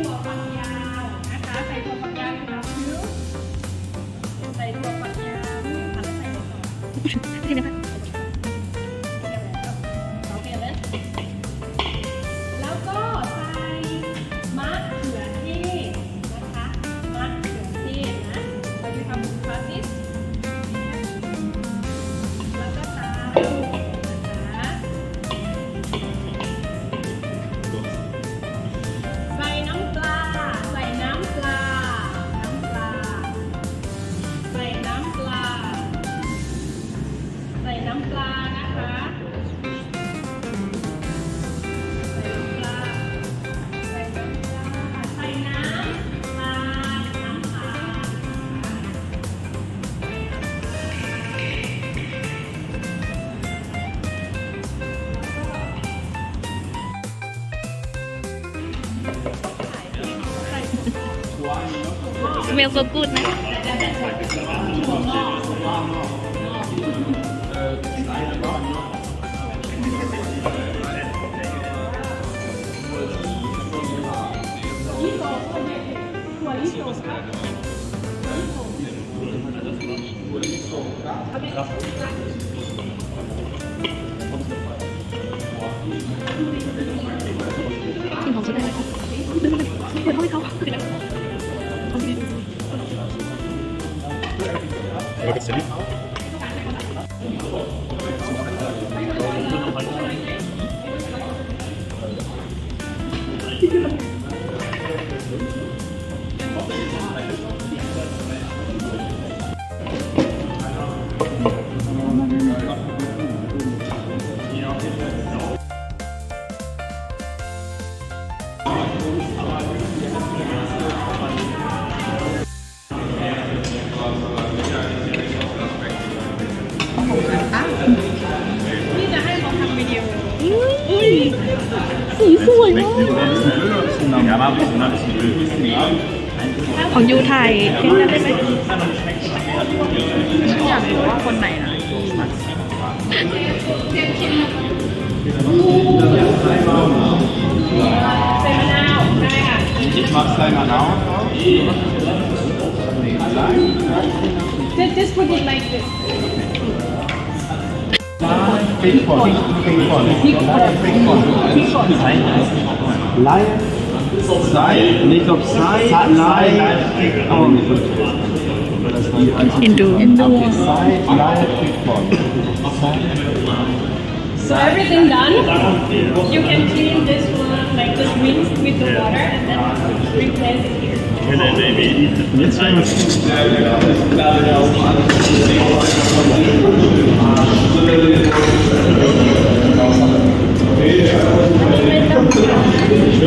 ถั่วฝักยาวนะคะใส่ถั่วฝักยาวนะคะใส่ถั่วฝักยาวผัดใส่ไปก่อนที่นะคะโอเคเลยแล้วก็ใส่มะเขือเทศนะคะมะเขือเทศนะเราจะทำพาสติสแล้วก็ตามนะคะใส่น้ำปลาใส่น้ำปลาใส่น้ำปลาใส่น้ำปลานะคะใส่น้ำปลาใส่น้ำปลาใส่น้ำปลาน้ำปลาSmells so good นะ กินของสุดได้ไหมคะเดี๋ยวเขาให้เขา Look at City.นี่จะให้เขาทำวิดีโอ สีสวยมาก Ja, aber ein bisschen blöd. ของยูไทยเห็นได้ไหม อยากรู้ว่าคนไหนนะ ใส่มะนาวได้ค่ะ Ich mach kleiner Nau. Just put it like this Pink Pond. Pink Pond. Pink Pond. Lion. Sei. Nicht ob Sei. Lion. Oh, nicht so. เอ็นดู Okay, Sei. Lion. Pink Pond. so everything done you can clean this one like just rinse with the water and then replace it here Jetzt